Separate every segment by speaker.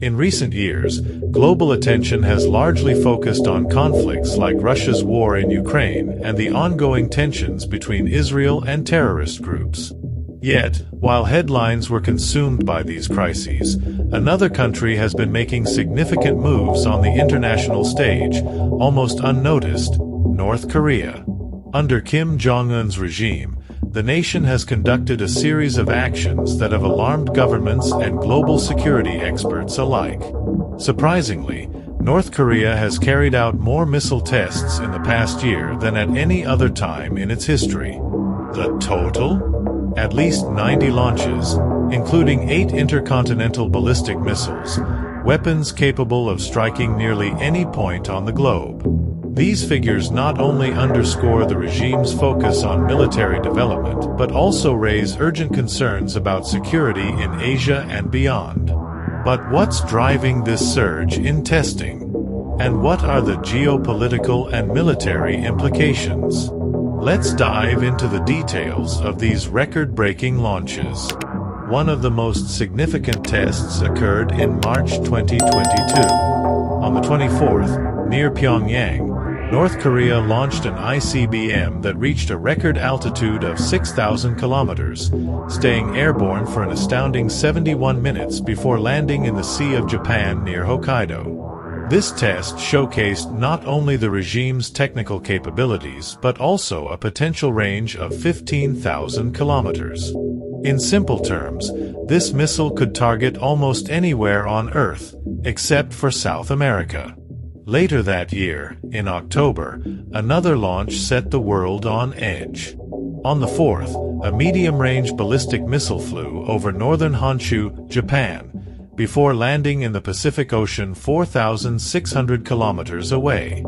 Speaker 1: In recent years, global attention has largely focused on conflicts like Russia's war in Ukraine and the ongoing tensions between Israel and terrorist groups. Yet, while headlines were consumed by these crises, another country has been making significant moves on the international stage, almost unnoticed: North Korea. Under Kim Jong-un's regime, the nation has conducted a series of actions that have alarmed governments and global security experts alike. Surprisingly, North Korea has carried out more missile tests in the past year than at any other time in its history. The total? At least 90 launches, including 8 intercontinental ballistic missiles, weapons capable of striking nearly any point on the globe. These figures not only underscore the regime's focus on military development, but also raise urgent concerns about security in Asia and beyond. But what's driving this surge in testing? And what are the geopolitical and military implications? Let's dive into the details of these record-breaking launches. One of the most significant tests occurred in March 2022. On the 24th, near Pyongyang, North Korea launched an ICBM that reached a record altitude of 6,000 kilometers, staying airborne for an astounding 71 minutes before landing in the Sea of Japan near Hokkaido. This test showcased not only the regime's technical capabilities but also a potential range of 15,000 kilometers. In simple terms, this missile could target almost anywhere on Earth, except for South America. Later that year, in October, another launch set the world on edge. On the 4th, a medium-range ballistic missile flew over northern Honshu, Japan, before landing in the Pacific Ocean 4,600 kilometers away.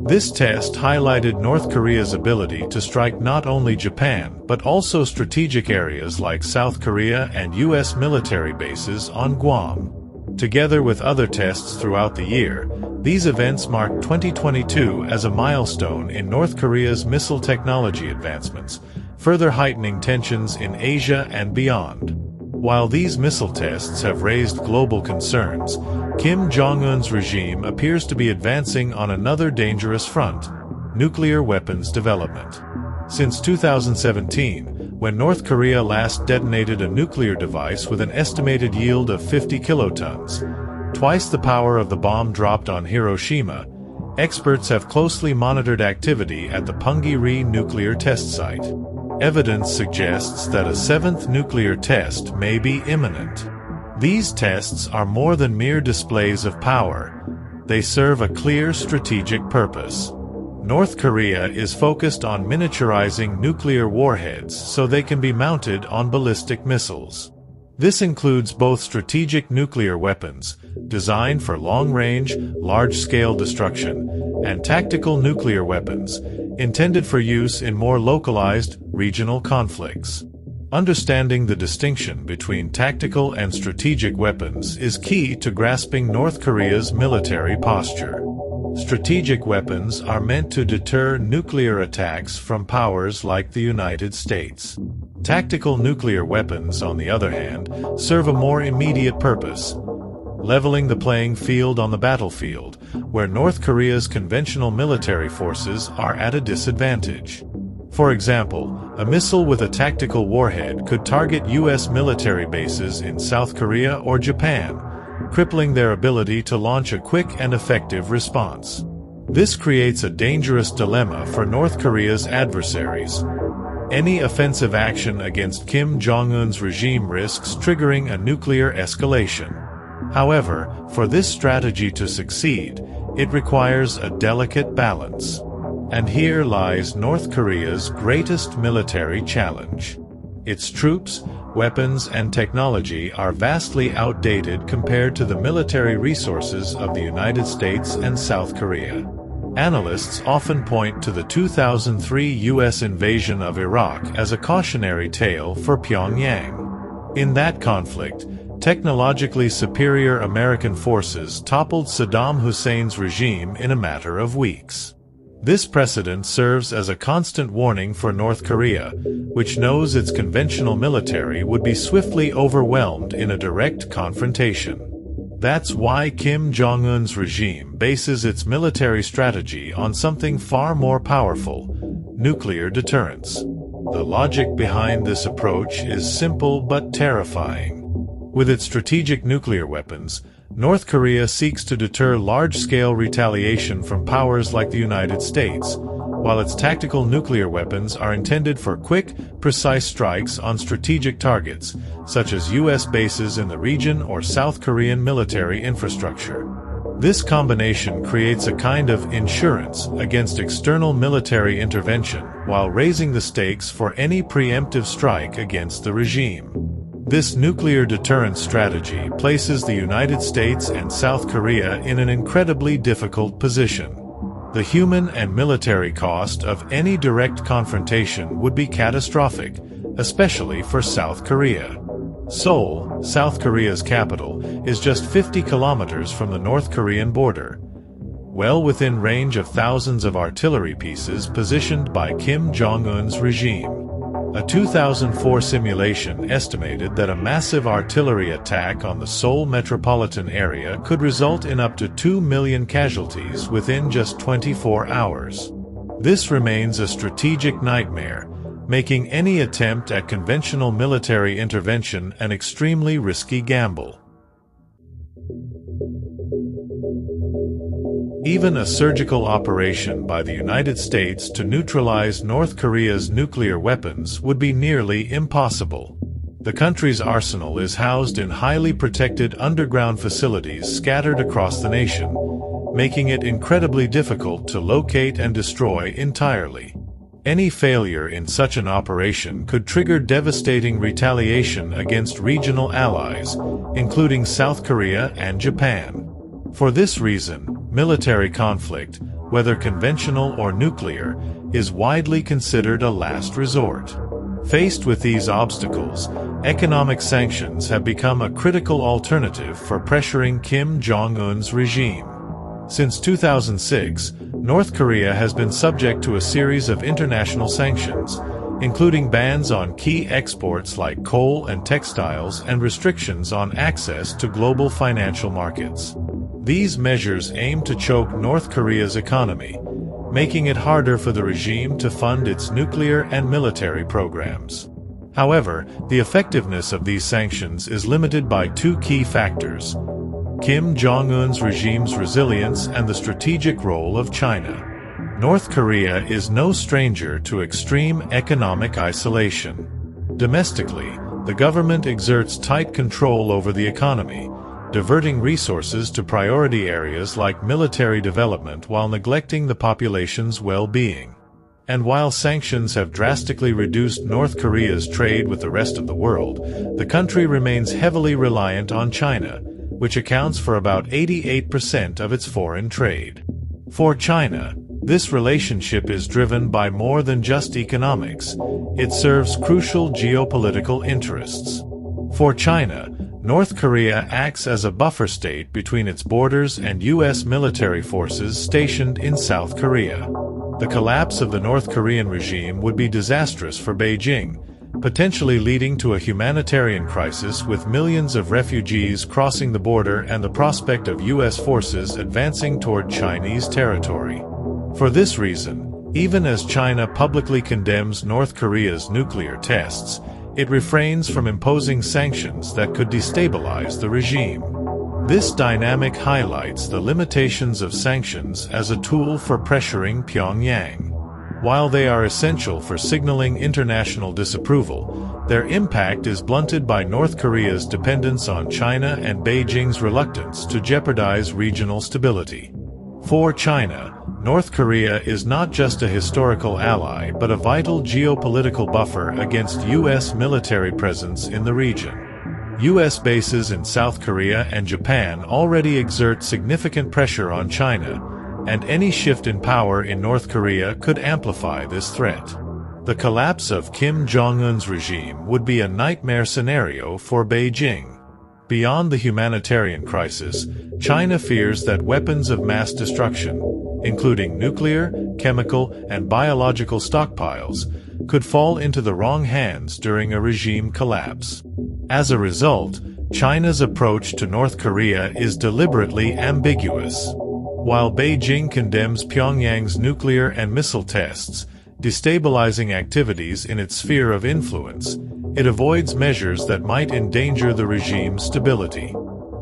Speaker 1: This test highlighted North Korea's ability to strike not only Japan but also strategic areas like South Korea and U.S. military bases on Guam. Together with other tests throughout the year, these events mark 2022 as a milestone in North Korea's missile technology advancements, further heightening tensions in Asia and beyond. While these missile tests have raised global concerns, Kim Jong-un's regime appears to be advancing on another dangerous front: nuclear weapons development. Since 2017, when North Korea last detonated a nuclear device with an estimated yield of 50 kilotons, twice the power of the bomb dropped on Hiroshima, experts have closely monitored activity at the Punggye-ri nuclear test site. Evidence suggests that a 7th nuclear test may be imminent. These tests are more than mere displays of power. They serve a clear strategic purpose. North Korea is focused on miniaturizing nuclear warheads so they can be mounted on ballistic missiles. This includes both strategic nuclear weapons, designed for long-range, large-scale destruction, and tactical nuclear weapons, intended for use in more localized, regional conflicts. Understanding the distinction between tactical and strategic weapons is key to grasping North Korea's military posture. Strategic weapons are meant to deter nuclear attacks from powers like the United States. Tactical nuclear weapons, on the other hand, serve a more immediate purpose: leveling the playing field on the battlefield, where North Korea's conventional military forces are at a disadvantage. For example, a missile with a tactical warhead could target U.S. military bases in South Korea or Japan, crippling their ability to launch a quick and effective response. This creates a dangerous dilemma for North Korea's adversaries. Any offensive action against Kim Jong-un's regime risks triggering a nuclear escalation. However, for this strategy to succeed, it requires a delicate balance. And here lies North Korea's greatest military challenge. Its troops, weapons, and technology are vastly outdated compared to the military resources of the United States and South Korea. Analysts often point to the 2003 U.S. invasion of Iraq as a cautionary tale for Pyongyang. In that conflict, technologically superior American forces toppled Saddam Hussein's regime in a matter of weeks. This precedent serves as a constant warning for North Korea, which knows its conventional military would be swiftly overwhelmed in a direct confrontation. That's why Kim Jong-un's regime bases its military strategy on something far more powerful: nuclear deterrence. The logic behind this approach is simple but terrifying. With its strategic nuclear weapons, North Korea seeks to deter large-scale retaliation from powers like the United States, while its tactical nuclear weapons are intended for quick, precise strikes on strategic targets, such as U.S. bases in the region or South Korean military infrastructure. This combination creates a kind of insurance against external military intervention while raising the stakes for any preemptive strike against the regime. This nuclear deterrence strategy places the United States and South Korea in an incredibly difficult position. The human and military cost of any direct confrontation would be catastrophic, especially for South Korea. Seoul, South Korea's capital, is just 50 kilometers from the North Korean border, well within range of thousands of artillery pieces positioned by Kim Jong-un's regime. A 2004 simulation estimated that a massive artillery attack on the Seoul metropolitan area could result in up to 2 million casualties within just 24 hours. This remains a strategic nightmare, making any attempt at conventional military intervention an extremely risky gamble. Even a surgical operation by the United States to neutralize North Korea's nuclear weapons would be nearly impossible. The country's arsenal is housed in highly protected underground facilities scattered across the nation, making it incredibly difficult to locate and destroy entirely. Any failure in such an operation could trigger devastating retaliation against regional allies, including South Korea and Japan. For this reason, military conflict, whether conventional or nuclear, is widely considered a last resort. Faced with these obstacles, economic sanctions have become a critical alternative for pressuring Kim Jong-un's regime. Since 2006, North Korea has been subject to a series of international sanctions, including bans on key exports like coal and textiles and restrictions on access to global financial markets. These measures aim to choke North Korea's economy, making it harder for the regime to fund its nuclear and military programs. However, the effectiveness of these sanctions is limited by two key factors: Kim Jong-un's regime's resilience and the strategic role of China. North Korea is no stranger to extreme economic isolation. Domestically, the government exerts tight control over the economy, diverting resources to priority areas like military development while neglecting the population's well-being. And while sanctions have drastically reduced North Korea's trade with the rest of the world, the country remains heavily reliant on China, which accounts for about 88% of its foreign trade. For China, this relationship is driven by more than just economics. It serves crucial geopolitical interests. For China, North Korea acts as a buffer state between its borders and U.S. military forces stationed in South Korea. The collapse of the North Korean regime would be disastrous for Beijing, potentially leading to a humanitarian crisis with millions of refugees crossing the border and the prospect of U.S. forces advancing toward Chinese territory. For this reason, even as China publicly condemns North Korea's nuclear tests, it refrains from imposing sanctions that could destabilize the regime. This dynamic highlights the limitations of sanctions as a tool for pressuring Pyongyang. While they are essential for signaling international disapproval, their impact is blunted by North Korea's dependence on China and Beijing's reluctance to jeopardize regional stability. For China, North Korea is not just a historical ally but a vital geopolitical buffer against U.S. military presence in the region. U.S. bases in South Korea and Japan already exert significant pressure on China, and any shift in power in North Korea could amplify this threat. The collapse of Kim Jong-un's regime would be a nightmare scenario for Beijing. Beyond the humanitarian crisis, China fears that weapons of mass destruction, including nuclear, chemical, and biological stockpiles, could fall into the wrong hands during a regime collapse. As a result, China's approach to North Korea is deliberately ambiguous. While Beijing condemns Pyongyang's nuclear and missile tests, destabilizing activities in its sphere of influence, it avoids measures that might endanger the regime's stability.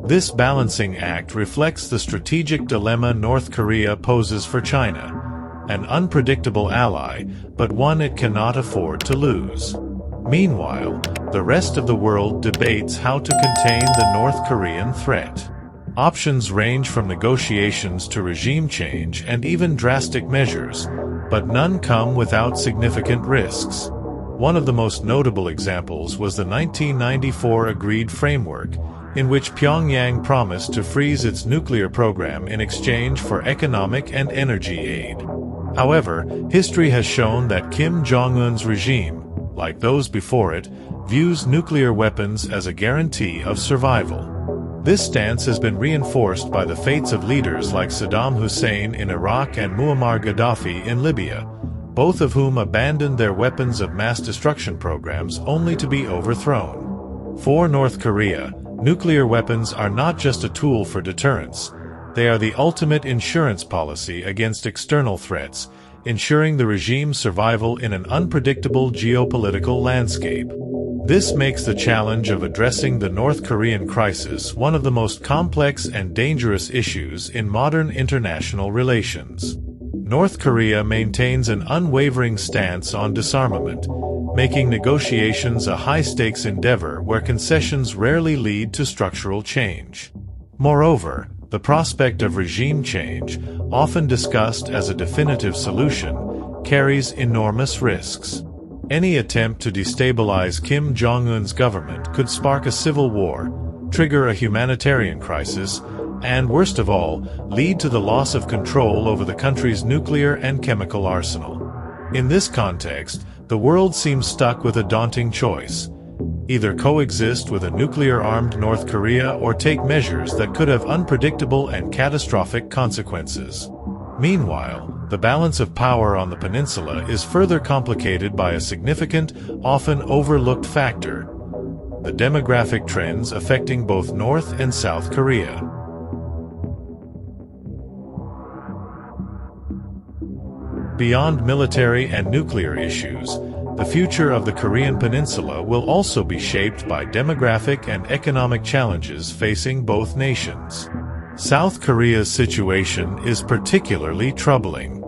Speaker 1: This balancing act reflects the strategic dilemma North Korea poses for China, an unpredictable ally, but one it cannot afford to lose. Meanwhile, the rest of the world debates how to contain the North Korean threat. Options range from negotiations to regime change and even drastic measures, but none come without significant risks. One of the most notable examples was the 1994 agreed framework, in which Pyongyang promised to freeze its nuclear program in exchange for economic and energy aid. However, history has shown that Kim Jong-un's regime, like those before it, views nuclear weapons as a guarantee of survival. This stance has been reinforced by the fates of leaders like Saddam Hussein in Iraq and Muammar Gaddafi in Libya, both of whom abandoned their weapons of mass destruction programs only to be overthrown. For North Korea, nuclear weapons are not just a tool for deterrence, they are the ultimate insurance policy against external threats, ensuring the regime's survival in an unpredictable geopolitical landscape. This makes the challenge of addressing the North Korean crisis one of the most complex and dangerous issues in modern international relations. North Korea maintains an unwavering stance on disarmament, making negotiations a high-stakes endeavor where concessions rarely lead to structural change. Moreover, the prospect of regime change, often discussed as a definitive solution, carries enormous risks. Any attempt to destabilize Kim Jong-un's government could spark a civil war, trigger a humanitarian crisis, and, worst of all, lead to the loss of control over the country's nuclear and chemical arsenal. In this context, the world seems stuck with a daunting choice: either coexist with a nuclear-armed North Korea or take measures that could have unpredictable and catastrophic consequences. Meanwhile, the balance of power on the peninsula is further complicated by a significant, often overlooked factor: the demographic trends affecting both North and South Korea. Beyond military and nuclear issues, the future of the Korean peninsula will also be shaped by demographic and economic challenges facing both nations. South Korea's situation is particularly troubling.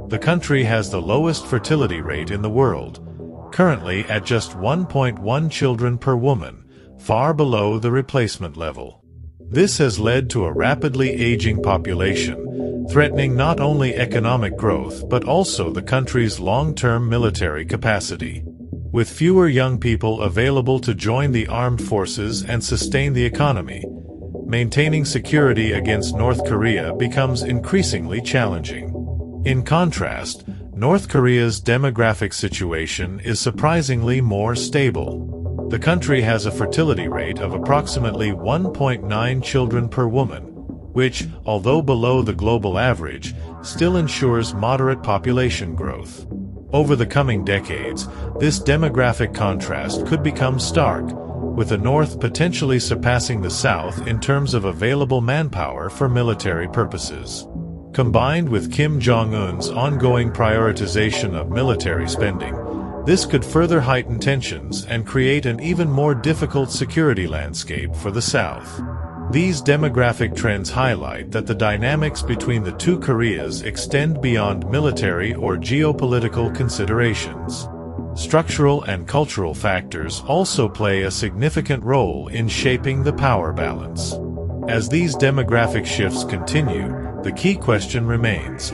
Speaker 1: The country has the lowest fertility rate in the world, currently at just 1.1 children per woman, far below the replacement level. This has led to a rapidly aging population, threatening not only economic growth but also the country's long-term military capacity. With fewer young people available to join the armed forces and sustain the economy, maintaining security against North Korea becomes increasingly challenging. In contrast, North Korea's demographic situation is surprisingly more stable. The country has a fertility rate of approximately 1.9 children per woman, which, although below the global average, still ensures moderate population growth. Over the coming decades, this demographic contrast could become stark, with the North potentially surpassing the South in terms of available manpower for military purposes. Combined with Kim Jong-un's ongoing prioritization of military spending, this could further heighten tensions and create an even more difficult security landscape for the South. These demographic trends highlight that the dynamics between the two Koreas extend beyond military or geopolitical considerations. Structural and cultural factors also play a significant role in shaping the power balance. As these demographic shifts continue, the key question remains: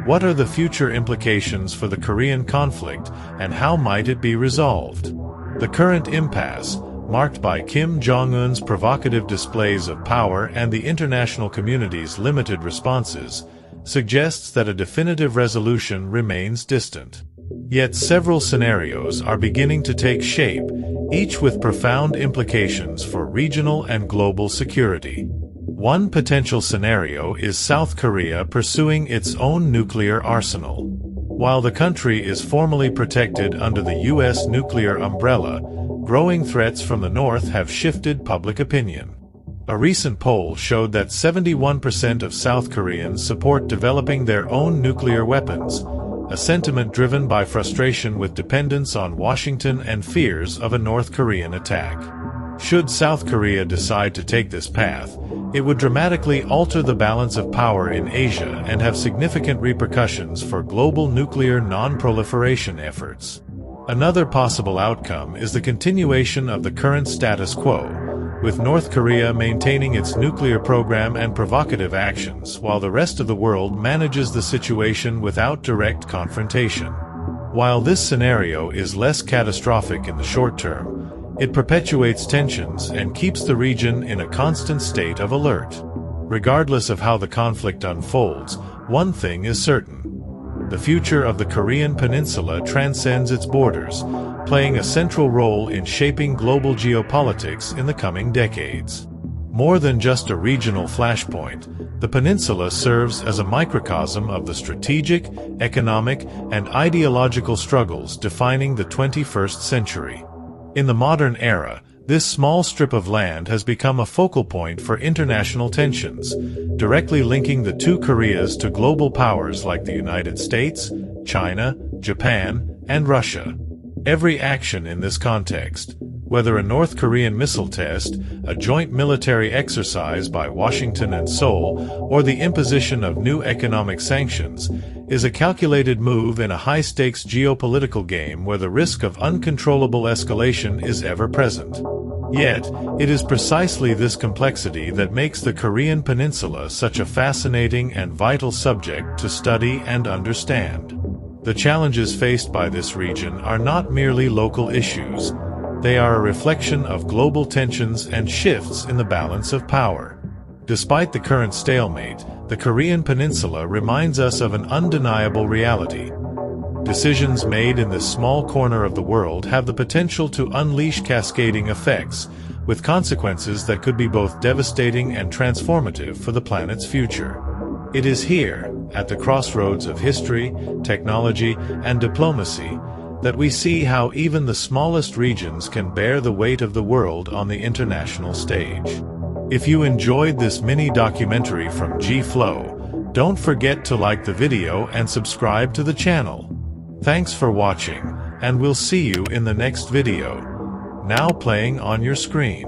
Speaker 1: what are the future implications for the Korean conflict, and how might it be resolved? The current impasse, marked by Kim Jong-un's provocative displays of power and the international community's limited responses, suggests that a definitive resolution remains distant. Yet several scenarios are beginning to take shape, each with profound implications for regional and global security. One potential scenario is South Korea pursuing its own nuclear arsenal. While the country is formally protected under the U.S. nuclear umbrella, growing threats from the north have shifted public opinion. A recent poll showed that 71% of South Koreans support developing their own nuclear weapons, a sentiment driven by frustration with dependence on Washington and fears of a North Korean attack. Should South Korea decide to take this path, it would dramatically alter the balance of power in Asia and have significant repercussions for global nuclear non-proliferation efforts. Another possible outcome is the continuation of the current status quo, with North Korea maintaining its nuclear program and provocative actions while the rest of the world manages the situation without direct confrontation. While this scenario is less catastrophic in the short term, it perpetuates tensions and keeps the region in a constant state of alert. Regardless of how the conflict unfolds, one thing is certain. The future of the Korean Peninsula transcends its borders, playing a central role in shaping global geopolitics in the coming decades. More than just a regional flashpoint, the peninsula serves as a microcosm of the strategic, economic, and ideological struggles defining the 21st century. In the modern era, this small strip of land has become a focal point for international tensions, directly linking the two Koreas to global powers like the United States, China, Japan, and Russia. Every action in this context, whether a North Korean missile test, a joint military exercise by Washington and Seoul, or the imposition of new economic sanctions, is a calculated move in a high-stakes geopolitical game where the risk of uncontrollable escalation is ever present. Yet, it is precisely this complexity that makes the Korean Peninsula such a fascinating and vital subject to study and understand. The challenges faced by this region are not merely local issues. They are a reflection of global tensions and shifts in the balance of power. Despite the current stalemate, the Korean Peninsula reminds us of an undeniable reality. Decisions made in this small corner of the world have the potential to unleash cascading effects, with consequences that could be both devastating and transformative for the planet's future. It is here, at the crossroads of history, technology, and diplomacy, that we see how even the smallest regions can bear the weight of the world on the international stage. If you enjoyed this mini documentary from GlobalFlow, don't forget to like the video and subscribe to the channel. Thanks for watching, and we'll see you in the next video. Now playing on your screen.